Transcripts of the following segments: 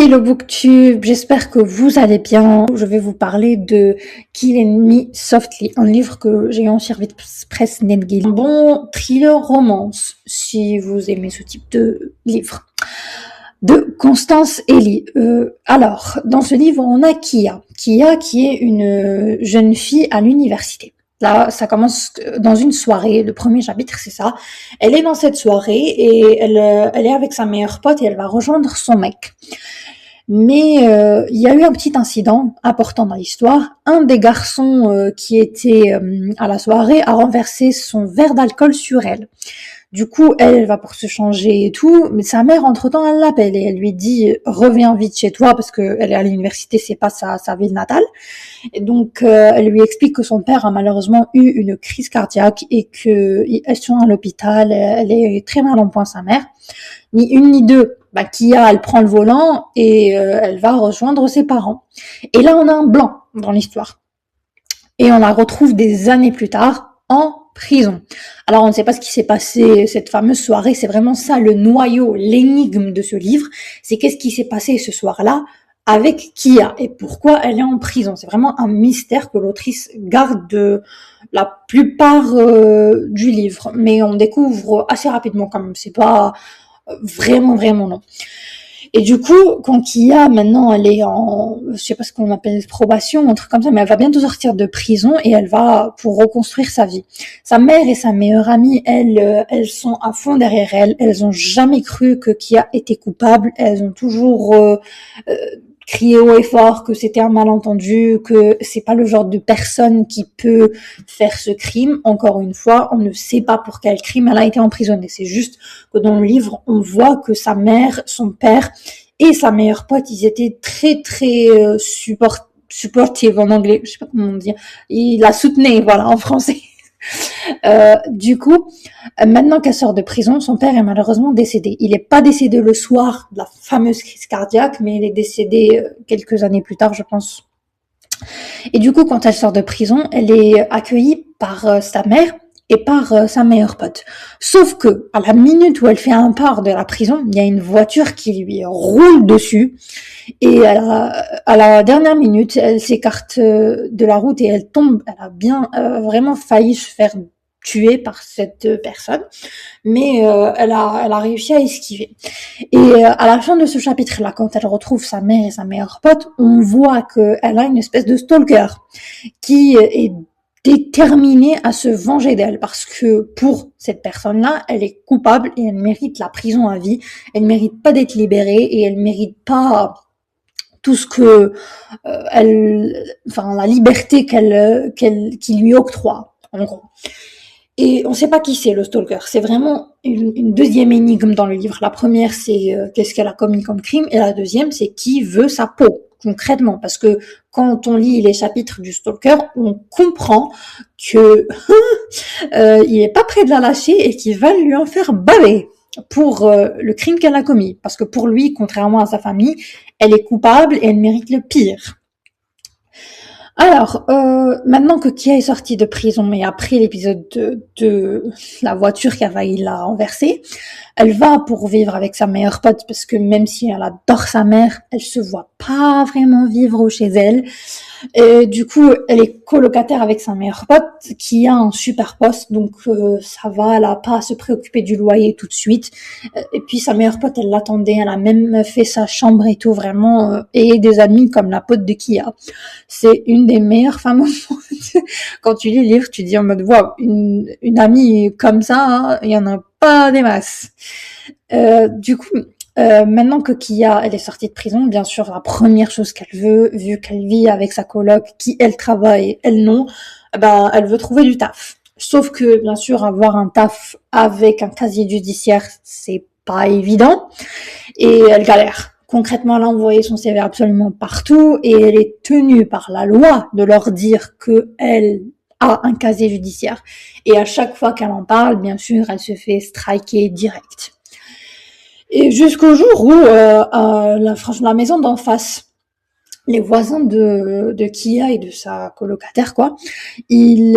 Hello Booktube, j'espère que vous allez bien. Je vais vous parler de Killing Me Softly, un livre que j'ai eu en service presse Netgale. Un bon thriller romance, si vous aimez ce type de livre. De Constance Ellie. Alors, dans ce livre, on a Kia. Kia qui est une jeune fille à l'université. Là, ça commence dans une soirée. Le premier chapitre, c'est ça. Elle est dans cette soirée et elle est avec sa meilleure pote et elle va rejoindre son mec. Mais il y a eu un petit incident important dans l'histoire. Un des garçons qui était à la soirée a renversé son verre d'alcool sur elle. Du coup, elle va pour se changer et tout, mais sa mère, entre-temps, elle l'appelle et elle lui dit « Reviens vite chez toi » parce qu'elle est à l'université, c'est pas sa ville natale. Et donc, elle lui explique que son père a malheureusement eu une crise cardiaque et qu'elles sont à l'hôpital, elle est très mal en point, sa mère. Ni une ni deux, Kia, elle prend le volant et elle va rejoindre ses parents. Et là, on a un blanc dans l'histoire. Et on la retrouve des années plus tard en prison. Alors, on ne sait pas ce qui s'est passé cette fameuse soirée. C'est vraiment ça, le noyau, l'énigme de ce livre. C'est qu'est-ce qui s'est passé ce soir-là avec Kia et pourquoi elle est en prison. C'est vraiment un mystère que l'autrice garde de la plupart du livre. Mais on découvre assez rapidement quand même. C'est pas vraiment non. Et du coup, quand Kia, maintenant, elle est en, je sais pas ce qu'on appelle probation, un truc comme ça, mais elle va bientôt sortir de prison et elle va pour reconstruire sa vie. Sa mère et sa meilleure amie, elles sont à fond derrière elle. Elles ont jamais cru que Kia était coupable. Elles ont toujours crié haut et fort que c'était un malentendu, que c'est pas le genre de personne qui peut faire ce crime. Encore une fois, on ne sait pas pour quel crime elle a été emprisonnée. C'est juste que dans le livre, on voit que sa mère, son père et sa meilleure pote, ils étaient très supportive en anglais, je sais pas comment on dit. Ils la soutenaient, voilà, en français. Du coup, maintenant qu'elle sort de prison, son père est malheureusement décédé. Il n'est pas décédé le soir de la fameuse crise cardiaque, mais il est décédé quelques années plus tard, je pense. Et du coup, quand elle sort de prison, elle est accueillie par sa mère et par sa meilleure pote. Sauf que, à la minute où elle fait un part de la prison, il y a une voiture qui lui roule dessus. Et à la dernière minute, elle s'écarte de la route et elle tombe. Elle a bien vraiment failli se faire tuer par cette personne, mais elle a réussi à esquiver. Et à la fin de ce chapitre-là, quand elle retrouve sa mère et sa meilleure pote, on voit qu'elle a une espèce de stalker qui est déterminée à se venger d'elle parce que pour cette personne-là, elle est coupable et elle mérite la prison à vie. Elle mérite pas d'être libérée et elle mérite pas tout ce que la liberté qu'il lui octroie, en gros. Et on sait pas qui c'est le stalker. C'est vraiment une deuxième énigme dans le livre. La première, c'est qu'est-ce qu'elle a commis comme crime, et la deuxième, c'est qui veut sa peau concrètement. Parce que quand on lit les chapitres du stalker, on comprend que il est pas prêt de la lâcher et qu'il va lui en faire baver pour le crime qu'elle a commis. Parce que pour lui, contrairement à sa famille, elle est coupable et elle mérite le pire. Alors, maintenant que Kia est sortie de prison et après l'épisode de la voiture qui a failli la renverser, elle va pour vivre avec sa meilleure pote parce que même si elle adore sa mère, elle se voit pas vraiment vivre chez elle. Et du coup, elle est colocataire avec sa meilleure pote qui a un super poste, donc ça va, elle a pas à se préoccuper du loyer tout de suite. Et puis sa meilleure pote, elle l'attendait, elle a même fait sa chambre et tout, vraiment, et des amis comme la pote de Kia. C'est une des meilleures femmes au monde. Quand tu lis le livre, tu dis en mode, wow, une amie comme ça, hein, il y en a pas des masses. Du coup, maintenant que Kia, elle est sortie de prison, bien sûr, la première chose qu'elle veut, vu qu'elle vit avec sa coloc, qui elle travaille, elle non, elle veut trouver du taf. Sauf que, bien sûr, avoir un taf avec un casier judiciaire, c'est pas évident, et elle galère. Concrètement, elle a envoyé son CV absolument partout, et elle est tenue par la loi de leur dire qu'elle a un casier judiciaire. Et à chaque fois qu'elle en parle, bien sûr, elle se fait striker direct. Et jusqu'au jour où la maison d'en face, les voisins de Kia et de sa colocataire, ils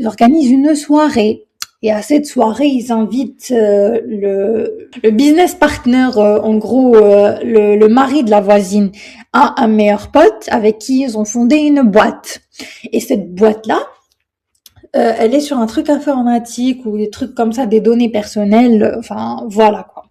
organisent une soirée. Et à cette soirée, ils invitent le business partner, en gros, le mari de la voisine, à un meilleur pote avec qui ils ont fondé une boîte. Et cette boîte-là, elle est sur un truc informatique ou des trucs comme ça, des données personnelles, enfin voilà quoi.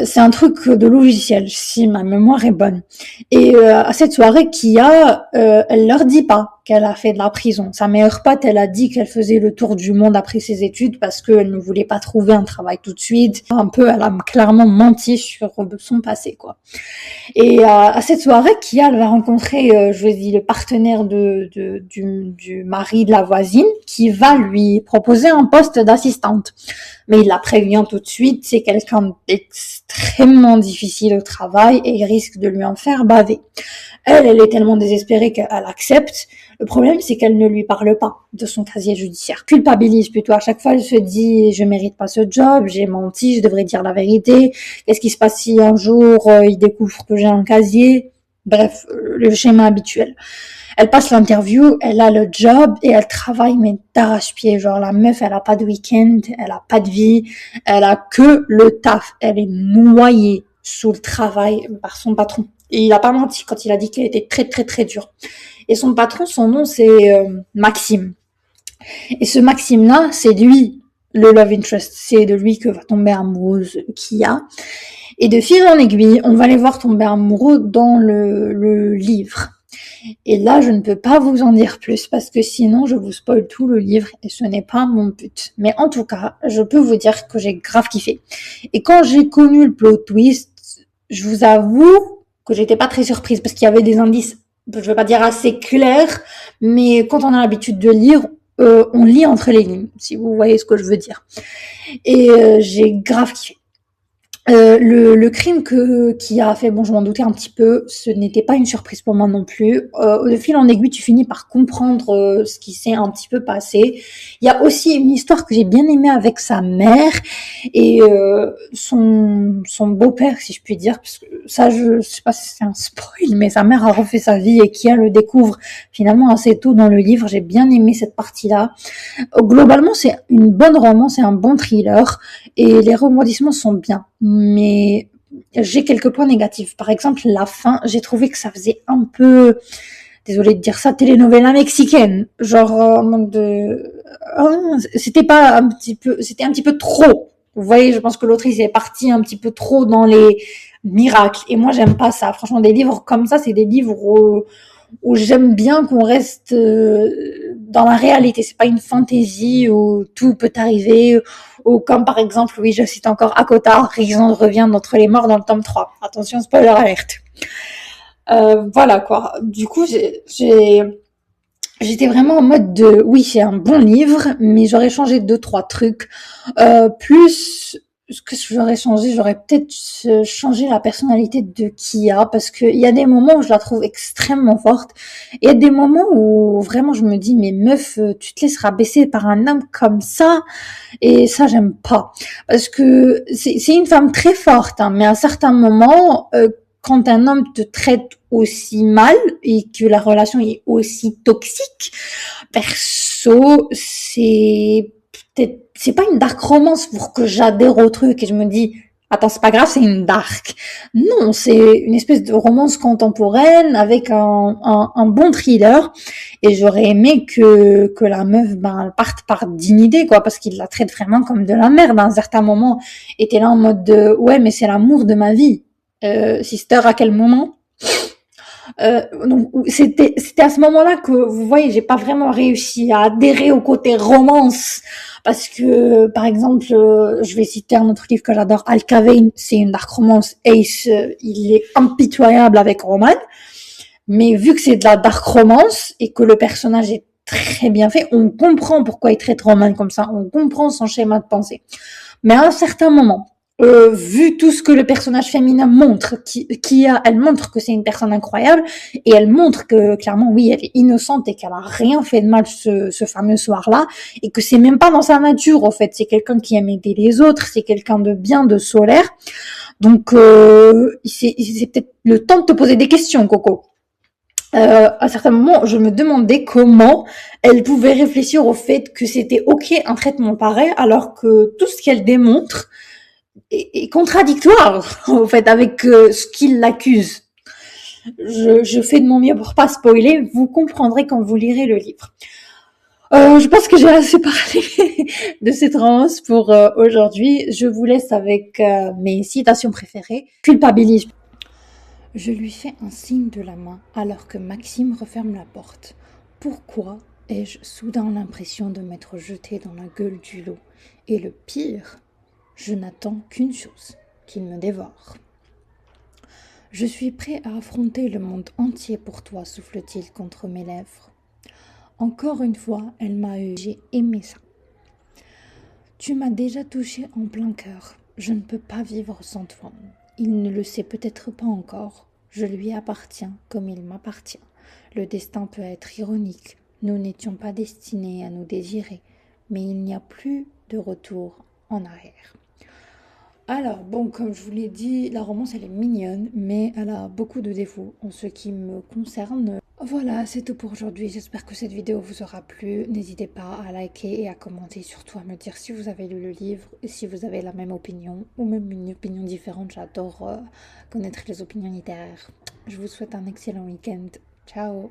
C'est un truc de logiciel, si ma mémoire est bonne. Et à cette soirée, Kia, elle leur dit pas qu'elle a fait de la prison. Sa meilleure pote, elle a dit qu'elle faisait le tour du monde après ses études parce qu'elle ne voulait pas trouver un travail tout de suite. Un peu, elle a clairement menti sur son passé, quoi. Et à cette soirée, Kia, elle va rencontrer, je vous ai dit, le partenaire du mari de la voisine qui va lui proposer un poste d'assistante. Mais il la prévient tout de suite, c'est quelqu'un d'extrêmement difficile au travail et il risque de lui en faire baver. Elle est tellement désespérée qu'elle accepte. Le problème, c'est qu'elle ne lui parle pas de son casier judiciaire. Culpabilise plutôt. À chaque fois, elle se dit, je mérite pas ce job, j'ai menti, je devrais dire la vérité. Qu'est-ce qui se passe si un jour, il découvre que j'ai un casier? Bref, le schéma habituel. Elle passe l'interview, elle a le job et elle travaille mais d'arrache-pied. Genre la meuf, elle a pas de week-end, elle a pas de vie, elle a que le taf. Elle est noyée sous le travail par son patron. Et il a pas menti quand il a dit qu'elle était très très très dure. Et son patron, son nom c'est Maxime. Et ce Maxime-là, c'est lui le love interest. C'est de lui que va tomber amoureuse Kia. Et de fil en aiguille, on va les voir tomber amoureux dans le livre. Et là, je ne peux pas vous en dire plus parce que sinon, je vous spoil tout le livre et ce n'est pas mon but. Mais en tout cas, je peux vous dire que j'ai grave kiffé. Et quand j'ai connu le plot twist, je vous avoue que j'étais pas très surprise parce qu'il y avait des indices, je veux pas dire assez clairs, mais quand on a l'habitude de lire, on lit entre les lignes, si vous voyez ce que je veux dire. Et j'ai grave kiffé. Le crime qui a fait, bon, je m'en doutais un petit peu, ce n'était pas une surprise pour moi non plus. De fil en aiguille, tu finis par comprendre ce qui s'est un petit peu passé. Il y a aussi une histoire que j'ai bien aimée avec sa mère et son beau-père, si je puis dire, parce que ça, je sais pas si c'est un spoil, mais sa mère a refait sa vie et Kia le découvre finalement assez tôt dans le livre. J'ai bien aimé cette partie-là. Globalement, c'est une bonne romance, c'est un bon thriller et les rebondissements sont bien. Mais j'ai quelques points négatifs. Par exemple, la fin, j'ai trouvé que ça faisait un peu, désolée de dire ça, telenovela mexicaine. Genre, en mode de, c'était pas un petit peu, c'était un petit peu trop. Vous voyez, je pense que l'autrice est partie un petit peu trop dans les miracles. Et moi, j'aime pas ça. Franchement, des livres comme ça, c'est des livres où j'aime bien qu'on reste dans la réalité. C'est pas une fantaisie où tout peut arriver, ou comme par exemple, oui, je cite encore Akota, Rysand revient d'entre les morts dans le tome 3. Attention, spoiler alerte. Voilà quoi. Du coup, j'étais vraiment en mode de, oui, c'est un bon livre, mais j'aurais changé 2-3 trucs. Plus, ce que j'aurais changé, j'aurais peut-être changé la personnalité de Kia, parce que il y a des moments où je la trouve extrêmement forte, et il y a des moments où vraiment je me dis, mais meuf, tu te laisses rabaisser par un homme comme ça, et ça j'aime pas. Parce que c'est une femme très forte, hein, mais à certains moments, quand un homme te traite aussi mal et que la relation est aussi toxique, perso, c'est pas une dark romance pour que j'adhère au truc et je me dis, attends, c'est pas grave, c'est une dark. Non, c'est une espèce de romance contemporaine avec un bon thriller et j'aurais aimé que la meuf, elle parte par dignité, quoi, parce qu'il la traite vraiment comme de la merde. À un certain moment, était là en mode de, ouais, mais c'est l'amour de ma vie. Sister, à quel moment? Donc c'était à ce moment-là que vous voyez, j'ai pas vraiment réussi à adhérer au côté romance parce que par exemple, je vais citer un autre livre que j'adore, Alcavane, c'est une dark romance. Ace, il est impitoyable avec Roman, mais vu que c'est de la dark romance et que le personnage est très bien fait, on comprend pourquoi il traite Roman comme ça, on comprend son schéma de pensée. Mais à un certain moment, vu tout ce que le personnage féminin montre, elle montre que c'est une personne incroyable et elle montre que clairement oui, elle est innocente et qu'elle a rien fait de mal ce fameux soir-là et que c'est même pas dans sa nature en fait, c'est quelqu'un qui aime aider les autres, c'est quelqu'un de bien, de solaire. Donc c'est peut-être le temps de te poser des questions, Coco. À certains moments, je me demandais comment elle pouvait réfléchir au fait que c'était ok un traitement pareil, alors que tout ce qu'elle démontre est contradictoire, en fait, avec ce qu'il l'accuse. Je fais de mon mieux pour pas spoiler, vous comprendrez quand vous lirez le livre. Je pense que j'ai assez parlé de cette romance pour aujourd'hui. Je vous laisse avec mes citations préférées. Culpabilise. Je lui fais un signe de la main alors que Maxime referme la porte. Pourquoi ai-je soudain l'impression de m'être jeté dans la gueule du loup? Et le pire, je n'attends qu'une chose, qu'il me dévore. Je suis prêt à affronter le monde entier pour toi, souffle-t-il contre mes lèvres. Encore une fois, elle m'a eu. J'ai aimé ça. Tu m'as déjà touché en plein cœur. Je ne peux pas vivre sans toi. Il ne le sait peut-être pas encore. Je lui appartiens comme il m'appartient. Le destin peut être ironique. Nous n'étions pas destinés à nous désirer, mais il n'y a plus de retour en arrière. Alors, bon, comme je vous l'ai dit, la romance, elle est mignonne, mais elle a beaucoup de défauts en ce qui me concerne. Voilà, c'est tout pour aujourd'hui. J'espère que cette vidéo vous aura plu. N'hésitez pas à liker et à commenter, surtout à me dire si vous avez lu le livre, et si vous avez la même opinion, ou même une opinion différente. J'adore connaître les opinions littéraires. Je vous souhaite un excellent week-end. Ciao!